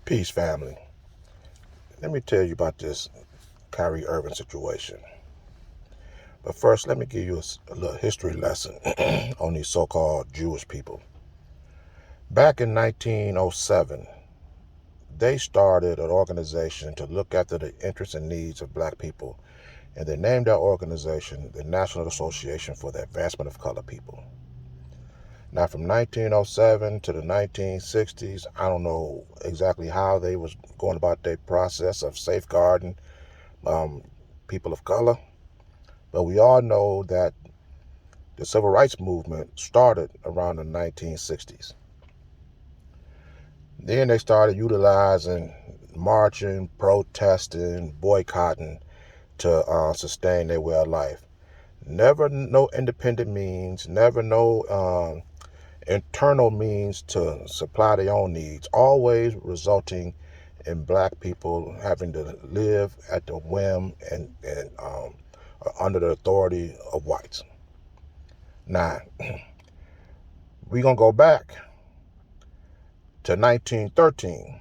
Peace, family. Let me tell you about this Kyrie Irving situation. But first, let me give you a little history lesson on these so-called Jewish people. Back in 1907, they started an organization to look after the interests and needs of black people, and they named that organization the National Association for the Advancement of Colored People. Now, from 1907 to the 1960s, I don't know exactly how they was going about their process of safeguarding um, people of color. But we all know that the civil rights movement started around the 1960s. Then they started utilizing marching, protesting, boycotting to sustain their way of life. Never no independent means, never no internal means to supply their own needs, always resulting in black people having to live at the whim and under the authority of whites. Now, we're going to go back to 1913.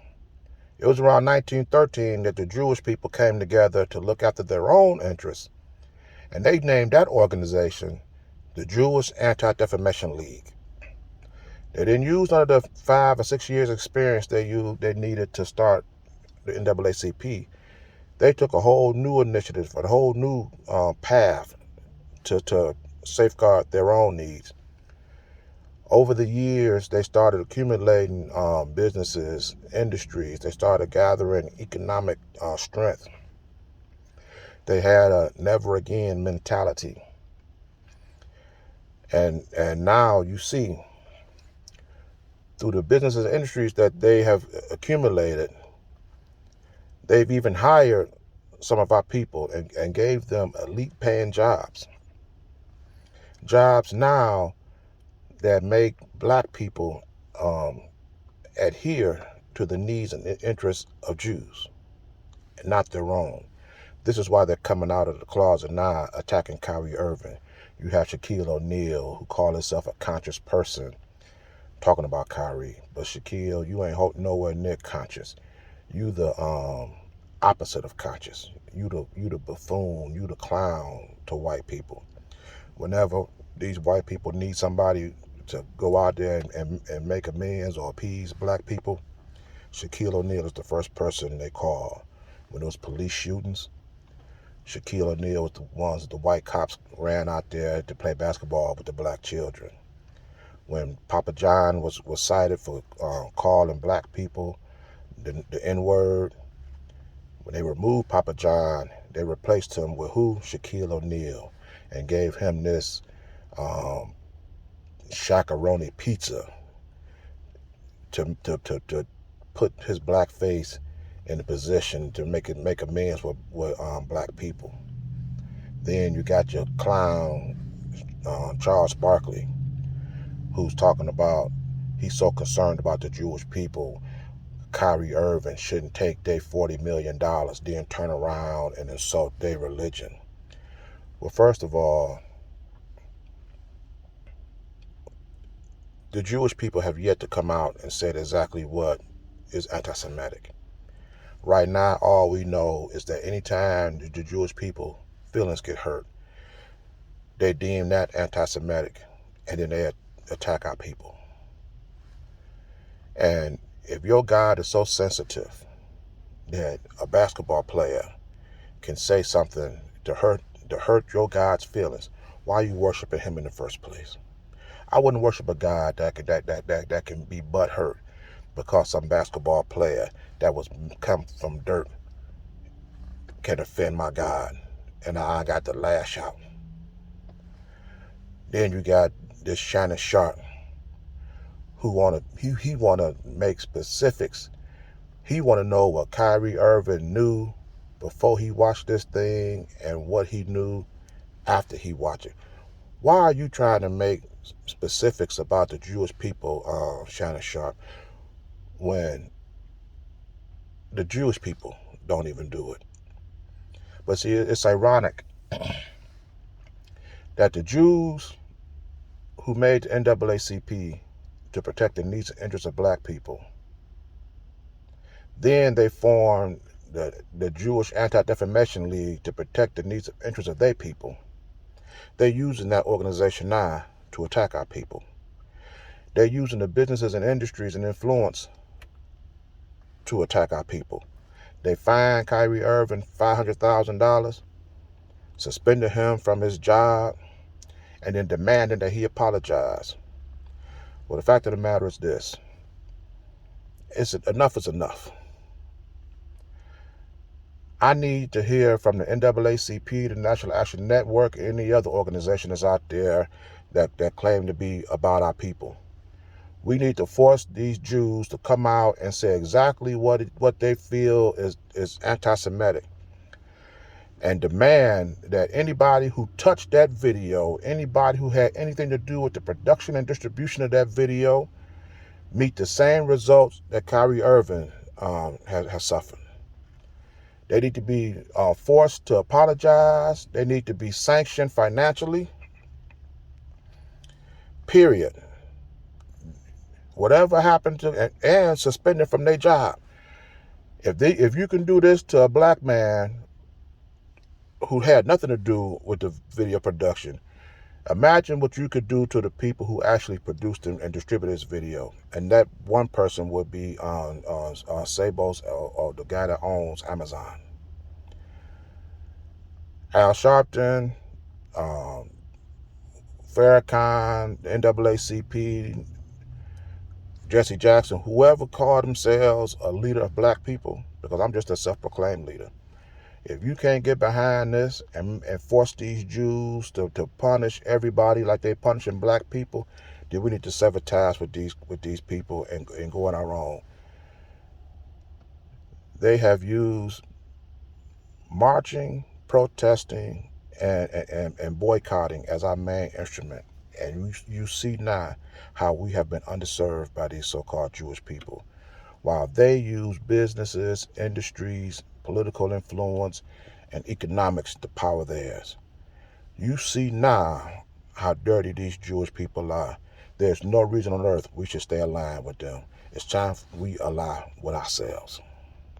It was around 1913 that the Jewish people came together to look after their own interests, and they named that organization the Jewish Anti-Defamation League. They didn't use none of the 5 or 6 years experience they needed to start the NAACP. They took a whole new initiative, a whole new path to safeguard their own needs. Over the years, they started accumulating businesses, industries. They started gathering economic strength. They had a never again mentality. And now you see, through the businesses and industries that they have accumulated, they've even hired some of our people and gave them elite paying jobs. Jobs now that make black people adhere to the needs and interests of Jews, and not their own. This is why they're coming out of the closet now, attacking Kyrie Irving. You have Shaquille O'Neal, who calls himself a conscious person, talking about Kyrie. But Shaquille, you ain't nowhere near conscious. You the opposite of conscious. You the buffoon. You the clown to white people. Whenever these white people need somebody to go out there and make amends or appease black people, Shaquille O'Neal is the first person they call. When those police shootings, Shaquille O'Neal was the ones that the white cops ran out there to play basketball with the black children. When Papa John was cited for calling black people the N-word, when they removed Papa John, they replaced him with who? Shaquille O'Neal, and gave him this shakaroni pizza to put his black face in a position to make amends with black people. Then you got your clown Charles Barkley, who's talking about he's so concerned about the Jewish people. Kyrie Irving shouldn't take their $40 million, then turn around and insult their religion. Well, first of all, the Jewish people have yet to come out and said exactly what is anti-Semitic. Right now, all we know is that anytime the Jewish people feelings get hurt, they deem that anti-Semitic, and then they attack our people. And if your God is so sensitive that a basketball player can say something to hurt your God's feelings, why are you worshiping him in the first place? I wouldn't worship a God that can be butthurt because some basketball player that was come from dirt can offend my God, and I got to lash out. Then you got this Shannon Sharpe who wanna make specifics. He wanna know what Kyrie Irving knew before he watched this thing and what he knew after he watched it. Why are you trying to make specifics about the Jewish people, Shannon Sharpe, when the Jewish people don't even do it? But see, it's ironic that the Jews who made the NAACP to protect the needs and interests of black people, Then they formed the Jewish Anti-Defamation League to protect the needs and interests of their people. They're using that organization now to attack our people. They're using the businesses and industries and influence to attack our people. They fined Kyrie Irving $500,000, suspended him from his job, and then demanding that he apologize. Well, the fact of the matter is this: enough is enough. I need to hear from the NAACP, the National Action Network, any other organization that's out there that claim to be about our people. We need to force these Jews to come out and say exactly what they feel is anti-Semitic, and demand that anybody who touched that video, anybody who had anything to do with the production and distribution of that video, meet the same results that Kyrie Irving has suffered. They need to be forced to apologize. They need to be sanctioned financially. Period. Whatever happened to, and suspended from their job. If you can do this to a black man who had nothing to do with the video production, imagine what you could do to the people who actually produced and distributed this video. And that one person would be Sabos, or the guy that owns Amazon. Al Sharpton, Farrakhan, the NAACP, Jesse Jackson, whoever called themselves a leader of black people, because I'm just a self-proclaimed leader. If you can't get behind this and force these Jews to punish everybody like they're punishing black people, then we need to sever ties with these people and go on our own. They have used marching, protesting, and boycotting as our main instrument. And you see now how we have been underserved by these so-called Jewish people. While they use businesses, industries, political influence, and economics to power theirs. You see now how dirty these Jewish people are. There's no reason on earth we should stay aligned with them. It's time we align with ourselves.